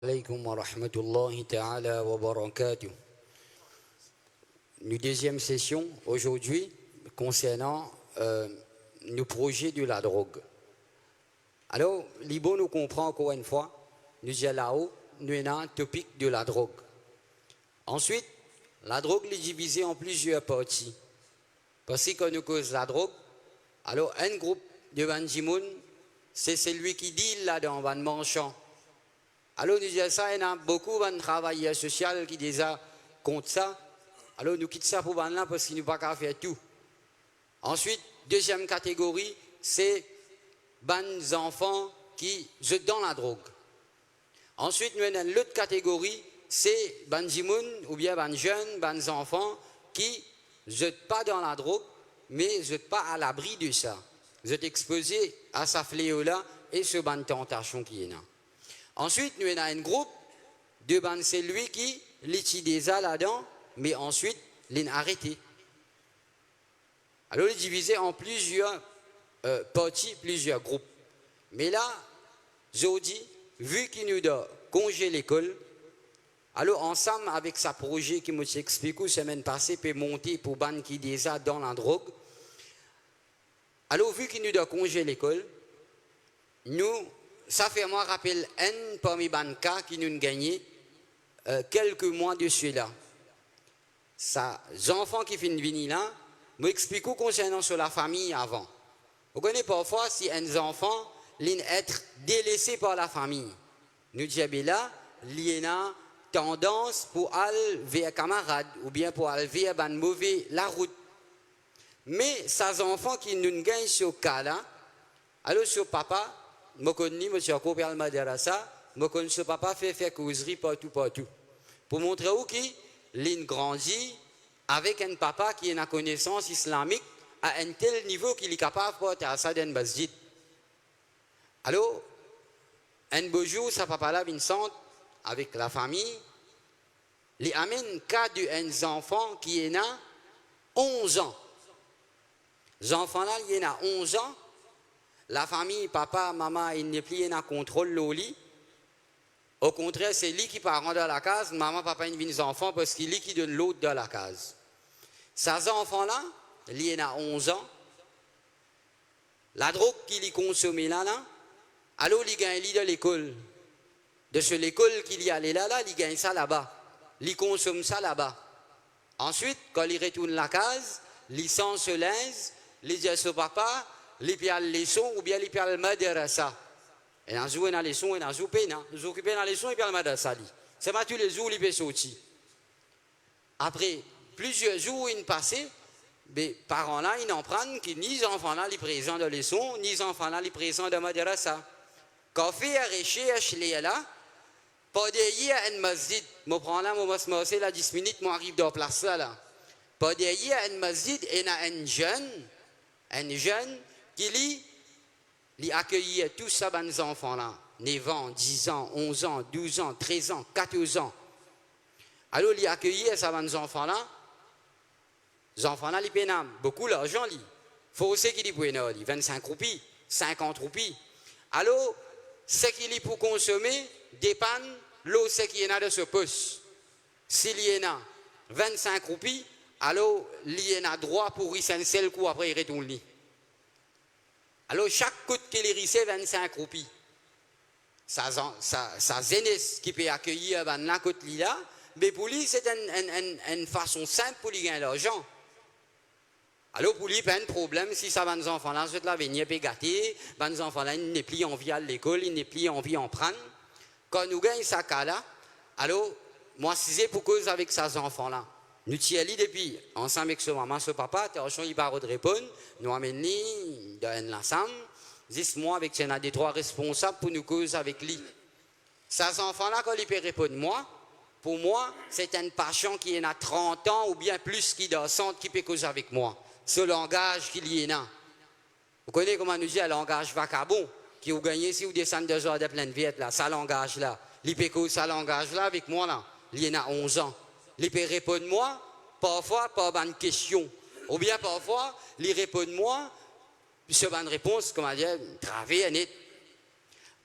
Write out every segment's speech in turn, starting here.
Alaykoum wa rahmatullahi ta'ala wa barakatuh. Une deuxième session aujourd'hui concernant nos projets de la drogue. Alors, l'Ibo nous comprend encore une fois, nous y là-haut, nous avons un topic de la drogue. Ensuite, la drogue est divisée en plusieurs parties. Parce que nous cause la drogue, alors un groupe de Banjimoun, c'est celui qui dit là dans Ban Manchant. Alors nous disons ça, il y a beaucoup de travailleurs sociaux qui déjà contre ça. Alors nous quittons ça pour là parce qu'ils n'ont pas qu'à faire tout. Ensuite, deuxième catégorie, c'est les enfants qui jetent dans la drogue. Ensuite, nous avons l'autre catégorie, c'est les jimoun ou bien les jeunes, les enfants qui ne jettent pas dans la drogue, mais ne jettent pas à l'abri de ça. Vous êtes exposés à sa fléau-là et ce ban tentation qui est là. Ensuite, nous avons un groupe de ban, c'est lui qui l'utilise là-dedans, mais ensuite, il a arrêté. Alors, il est divisé en plusieurs parties, plusieurs groupes. Mais là, je dis, vu qu'il nous a congé l'école, alors ensemble avec sa projet qui m'a expliqué la semaine passée, peut monter pour ban qui déjà dans la drogue. Alors, vu qu'il nous a congé l'école, nous, ça fait moi rappel un parmi les cas qui nous ont gagné quelques mois de celui-là. Ça, les enfants qui viennent venir là, m'expliquent concernant sur la famille avant. Vous connaissez parfois si un enfant être délaissé par la famille. Nous disons là, il y a tendance pour aller vers camarade ou bien pour aller vers une mauvaise la route. Mais ces enfants qui nous gagnent ce cas-là, alors ce papa, je connais, monsieur Akopé Al-Madarasa, je connais ce papa fait causerie partout. Pour montrer où qu'il grandit avec un papa qui a une connaissance islamique à un tel niveau qu'il est capable de porter à ça dans le masjid. Alors, un beau jour, ce papa-là, Vincent, avec la famille, il amène cas d'un enfant qui est là 11 ans. Les enfants-là, il y en a 11 ans. La famille, papa, maman, il n'est plus en contrôle l'oli. Au contraire, c'est lui qui part dans la case. Maman, papa, il vient les enfants parce qu'il est qui donne l'autre dans la case. Ces enfants-là, il y en a 11 ans. La drogue qu'il y consomme là, alors il gagne de l'école. De l'école qu'il y allait là, il gagne ça là-bas. Il consomme ça là-bas. Ensuite, quand il retourne la case, il sent ce linge, il dit à son papa, il fait les leçons ou bien il fait le madrasa. Et on joue dans les leçons et on joue peine. Nous occupons dans les leçons et puis le madrasa. C'est pas tous les jours il peut sortir. Après plusieurs jours il passé, les parents là ils en prennent que ni les enfants là les présents de leçons, ni les enfants là les présents de madrasa. Quand on fait la recherche là, pas derrière un masjid, je prends là, je me là 10 minutes, je arrive dans la place là. Pas derrière un masjid, il y a un jeune qui lui accueillit tous ces enfants-là, 9 ans, 10 ans, 11 ans, 12 ans, 13 ans, 14 ans. Alors, il accueillit ces enfants-là. Les enfants-là, ils payent beaucoup d'argent. Il faut aussi qu'ils payent 25 roupies, 50 roupies. Alors, ce qu'il y a pour consommer dépend de ce qu'il y a de ce poste. S'il y a 25 roupies, alors il y a droit pour y un seul coup après il retourne. Alors chaque coup qu'il y a 25 roupies. Sa jeunesse qui peut accueillir la côte là, mais pour lui c'est une façon simple pour lui gagner l'argent. Alors pour lui, il n'y a pas de problème si ça va nos enfants là, je vais venir gâter, nos enfants là, ils n'ont plus envie à l'école, ils n'ont plus envie d'en prendre. Quand nous gagnons ça là, alors moi c'est pour cause avec ces enfants là. Nous tiens depuis, ensemble avec ce maman, ce papa, il n'y a pas de réponse, nous amenons dans l'ensemble, 10 mois avec des 3 responsables pour nous causer avec lui. Ces enfants-là, quand ils peuvent répondre, pour moi, c'est une passion qui est à 30 ans ou bien plus qui doit sentir qui peut causer avec moi. Ce langage qu'il y a là. Vous connaissez comment nous dit un langage vacabon, qui vous gagnez si vous descendez 2 heures de pleine viette, là, ça langage-là. Il peut causer ce langage-là avec moi, là. Il y en a 11 ans. Il peut répondre moi, parfois par une question. Ou bien parfois, il répond moi, sur une réponse, comment dire, travée, net.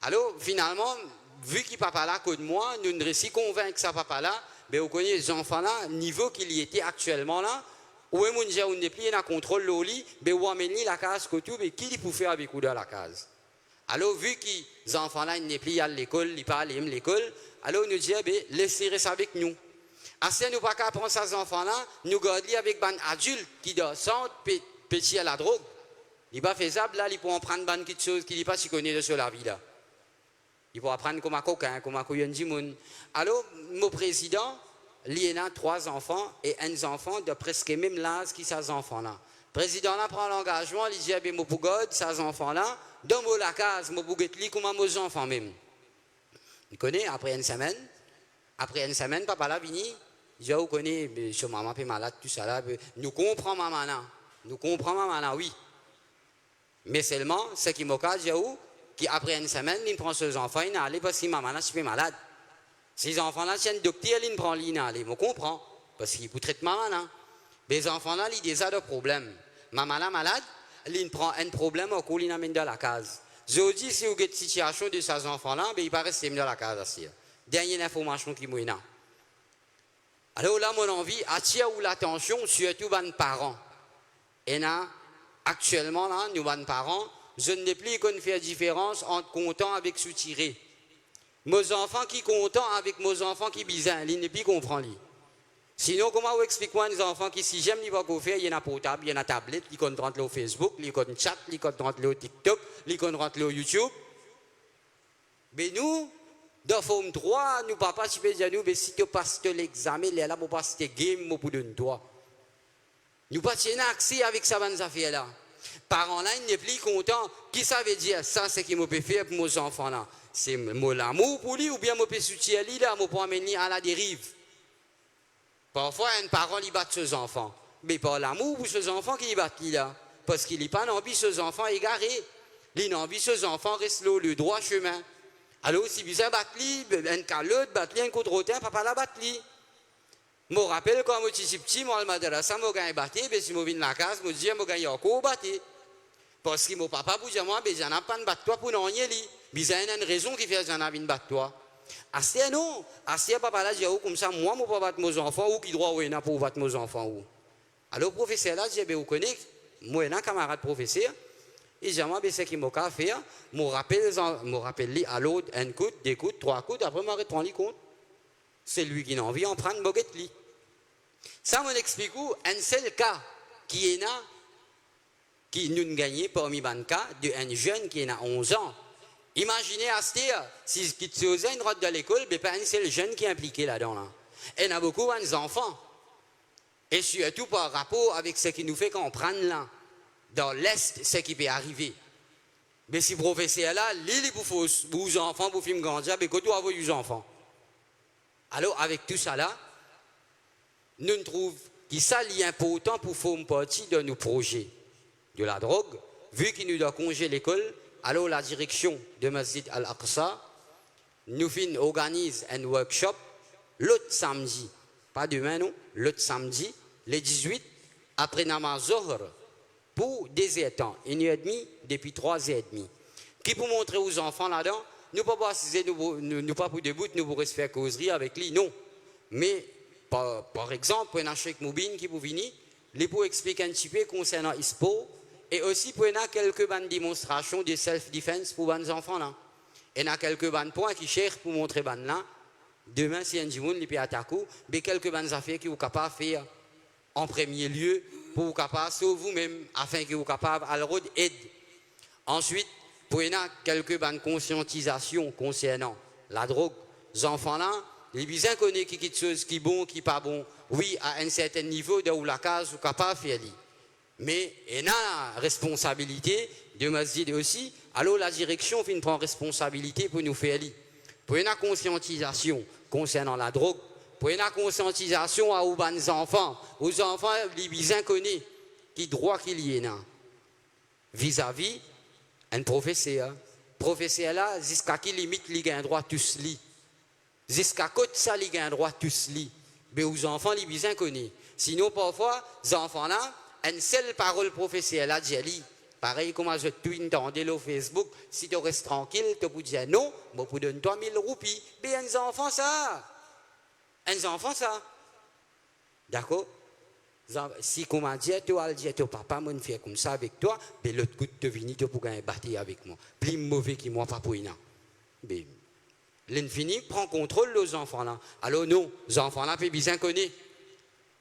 Alors, finalement, vu qu'il papa là que de moi, nous ne réussi convaincre ça papa là, ben vous connaissez les enfants là, niveau qu'il y était actuellement là, où est mon dia on n'est plus en contrôle le lit, ben où amène la case que tout, mais qui il peut faire avec ou dans la case. Alors vu que les enfants là n'est plus à l'école, ils pas aller à l'école, alors nous disons ben laissez ça avec nous. Assez nous pas qu'à prendre ces enfants là, nous garder avec des adultes qui doivent petit à la drogue. Il n'est pas faisable là, il peut en prendre des choses qu'il n'est pas si connu de sur la vie là. Il peut apprendre comme un coquin, comme un couillon du monde. Alors, mon président, il a 3 enfants et un enfant de presque même l'âge qui ces enfants-là. Le président là prend l'engagement, il dit, eh bien, mon pougode, ces enfants-là, dans la case, mon bouguetli, comme mes enfants même. Il connaît, après une semaine, papa là, vini, il dit, vous connaissez, sur maman est malade, tout ça là, nous comprenons maman là, oui. Mais seulement, ce qui m'a dit, qui après une semaine, il prend ses enfants, il n'allait parce que maman là, je suis malade. Ces enfants-là, si un docteur, il prend l'inallé, je comprends, parce qu'il peut traiter maman là. Les enfants-là, ils ont déjà des problèmes. Maman là, malade, il prend un problème au coup, il amène dans la case. Je dis, si vous avez une situation de ces enfants-là, il paraît rester dans la case aussi. Dernière information qui m'a. Alors là, mon envie, attire l'attention, surtout les parents. Et là, actuellement, là, nous, les parents, je ne sais plus qu'on fait la différence entre content avec soutiré. Mes enfants qui contents avec mes enfants qui bizarres, ils ne plus comprendre. Sinon, comment vous expliquez à nos enfants qui, si j'aime, ils vont faire, il y en a portable, il y en a tablette, ils comptent rentrer au Facebook, ils comptent chat, ils comptent rentrer au TikTok, ils comptent rentrer au YouTube. Mais nous, dans Forme 3, nous, papa, tu peux dire, nous, mais si tu passes l'examen, là, pour passer game, pour donner toi. Nous pas accès avec ça, ces affaires-là. Parents là, ils ne sont plus contents. Qui ça veut dire? Ça, c'est ce qu'il me peut faire pour mes enfants là. C'est l'amour pour lui ou bien je peux soutenir lui là, je peux amener à la dérive. Parfois, un parent il bat ses enfants. Mais pas l'amour pour ses enfants qui battent là. Parce qu'il n'a pas envie ses enfants égarés. Il a envie ses enfants restent le droit chemin. Alors, si vous avez battu, un calotte, battu un coup de rotin, papa l'a battu. Je me rappelle quand je suis petit, moi, je me suis battu, mais si je viens de la case, je me dis, je suis encore battu. Parce que mon papa vous dit, moi, je n'ai pas de battre toi pour non y aller. Mais il y a une raison qui fait que je n'ai pas de battre toi. Assez non, assez papa là dit comme ça, moi, je ne peux pas battre mes enfants, ou qui doit pour battre mes enfants. Alors, le professeur là dit, vous connaissez, moi, un camarade professeur, il dit, moi, c'est ce qu'il m'a fait, je me rappelle à l'autre, un coup, 2 coups, 3 coups, après, je me prends les comptes. C'est lui qui a envie d'en prendre Boguette li. Ça m'explique un seul cas qui est là, qui nous gagné parmi les cas d'un jeune qui a 11 ans. Imaginez à ce si qui se faisait une route de l'école, mais pas un seul jeune qui est impliqué là-dedans. Là. Et il y a beaucoup d'enfants. Et surtout par rapport avec ce qui nous fait qu'on prend là, dans l'Est, ce qui peut arriver. Mais si le professeur là, il pour vos enfants, pour faire grandir, mais que doit avoir vos enfants. Alors, avec tout ça là, nous trouvons que ça est important pour faire partie de nos projets de la drogue, vu qu'il nous doit congé l'école. Alors, la direction de Masjid Al-Aqsa nous organise un workshop l'autre samedi, pas demain, non, l'autre samedi, le 18, après Namaz Zohr, pour des temps, 1h30 depuis 3h30. Qui pour montrer aux enfants là-dedans, nous ne pas pour debout, nous pourrions se faire causerie avec lui, non. Mais, par exemple, pour un Cheikh Moubine qui vous venir, les pour expliquer un petit peu concernant ISPO, et aussi pour quelques bonnes démonstrations de self-defense pour les enfants là. Et il y a quelques bonnes points qui cherchent pour montrer ban là. Demain, si un monde qui peut attaquer, mais quelques bonnes affaires qui vous capable de faire en premier lieu pour vous capable sauver vous-même afin que vous capable à l'autre aide. Ensuite, pour y a quelques bonnes conscientisations concernant la drogue. Les enfants là, les bien connaissent qui quelque chose qui est bon, qui n'est pas bon. Oui, à un certain niveau de où la case vous capable de faire. Mais il y a la responsabilité de Masjid aussi. Alors la direction prend responsabilité pour nous faire. Pour une conscientisation concernant la drogue, pour une conscientisation aux enfants les bien connaissent qui droit qu'il y a vis-à-vis un professeur. Professeur là, jusqu'à quelle limite il a un droit tous li. Jusqu'à côté ça, il a un droit tous li. Mais aux enfants les bien connaissent. Sinon parfois, les enfants là, une seule parole professeur là dit Pareil comme je tweet dans le Facebook, si tu restes tranquille, tu peux dire non, je peux donner 3000 roupies. Mais un enfant ça. Un enfant ça. D'accord? Si comme on dit, tu vas dire, papa, je fais comme ça avec toi, mais l'autre coup, tu viens, tu peux gagner bâtir avec moi. Plus mauvais que moi, pas pour rien. Mais l'infini prend contrôle de los enfants là. Alors non, les enfants là, ils bien connaître.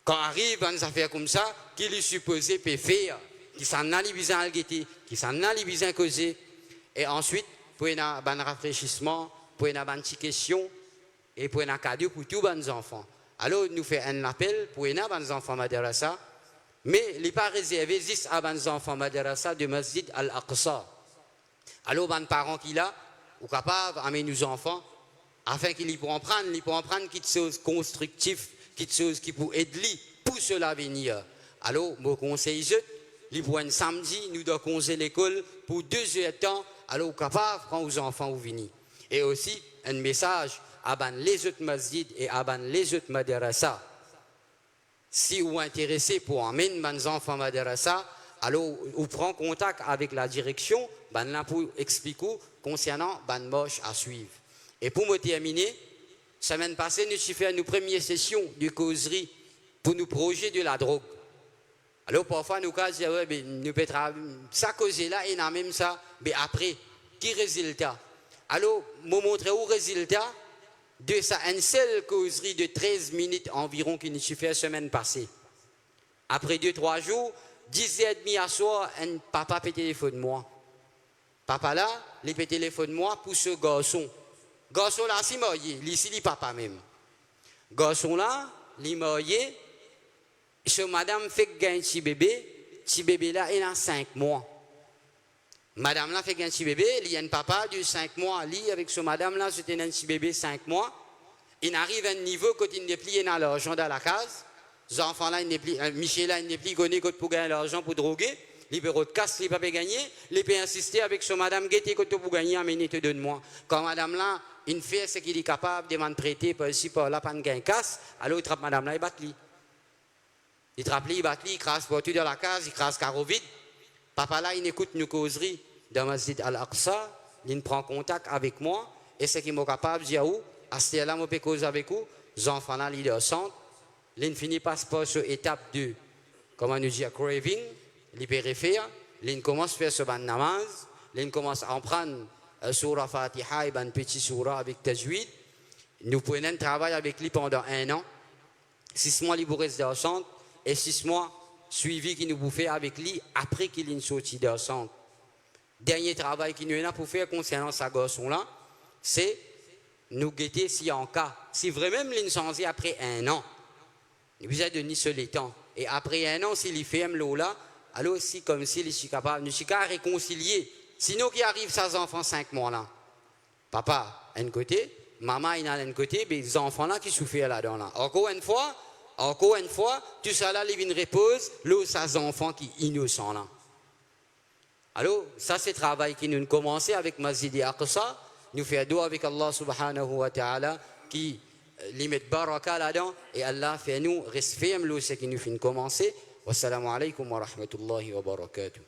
Quand arrive une affaire comme ça, qu'il est supposé faire, qui s'en a les besoin à guetter, qui s'en a les besoin à causer. Et ensuite, pour un rafraîchissement, pour une petite question, et pour un cadeau pour tous les enfants. Alors, nous faisons un appel pour les enfants madrasa, mais il n'est pas réservé juste à les enfants madrasa de Masjid Al-Aqsa. Alors, les parents qui là, sont capables d'amener nos enfants, afin qu'ils pourront prendre quelque chose de constructif, quelque chose qui peut aider pour cela venir. Alors, mon conseil, les pour un samedi, nous devons congédier l'école pour 2 heures de temps, alors capable de prendre aux enfants où venir. Et aussi, un message à les autres masjids et à les autres madrasa. Si vous êtes intéressé pour amener les enfants madrasa, alors vous prenez contact avec la direction, là pour expliquer concernant les moches à suivre. Et pour me terminer, semaine passée, nous avons fait une première session de causerie pour nous projeter de la drogue. Alors parfois, nous avons dit, ouais, nous pouvons ça causer là et même ça, mais après, qui résultat? Alors, je vous montre au résultat de ça, une seule causerie de 13 minutes environ qui nous a fait la semaine passée. Après 2-3 jours, 10h30 à soir, un papa peut téléphoner moi. Papa là, il peut téléphoner moi pour ce garçon. Garçon là, c'est marié, ici, il papa même. Garçon là, il est marié. Ce madame fait gagner un petit bébé là, il a 5 mois. Madame là fait gagner un petit bébé, il y a un papa de 5 mois, lui avec ce madame là, c'était un petit bébé 5 mois. Il arrive à un niveau quand il n'est plus dans l'argent dans la case. Les enfants là, il n'est plus, Michel là, il n'est plus connu pour gagner l'argent pour droguer. Les bureaux de casse, il ne peut pas gagner. Il peut insister avec ce madame Guetté pour gagner, amener te donne-moi. Quand madame là, une fait ce qu'il est capable de m'en prêter par ici, par là, pas de gain casse, alors il trappe madame là, il bat lui. Il trappe lui, il bat lui, il crasse pour tout dans la case, il crasse carreau vide. Papa là, il écoute nos causeries dans Masjid Al-Aqsa, il prend contact avec moi, et c'est qu'il m'a capable de dire, à ce là, je peux causer avec vous, les enfants là, ils descendent, ils finissent par sur étape 2, comment nous dire, craving, les périphères, ils commencent à faire ce ban namaz, ils commencent à en prendre surah Fatiha et un petit surah avec tajwid. Nous prenons un travail avec lui pendant 1 an, 6 mois, il vous reste descendre, et 6 mois, suivi qu'il nous fait avec lui après qu'il ait sorti de centre. Dernier travail qu'il nous a pour faire concernant sa garçon-là, c'est nous guetter si en cas, si vraiment il changé après 1 an, il vous a donné ce temps. Et après 1 an, s'il fait l'eau là, alors si comme s'il est capable, nous sommes capable de réconcilier. Sinon, qui arrive ses enfants 5 mois là, papa un côté, maman il a un côté, mais les enfants là qui souffrent là-dedans là. Encore une fois, tout ça là, il vient repose, là, ces enfants qui sont innocents là. Alors, ça c'est le travail qui nous commencé avec Masjid Al-Aqsa. Nous faisons doigt avec Allah subhanahu wa ta'ala qui lui met baraka là-dedans et Allah fait nous rester fermes, ce qui nous fait commencer. Wassalamu alaikum wa rahmatullahi wa barakatuh.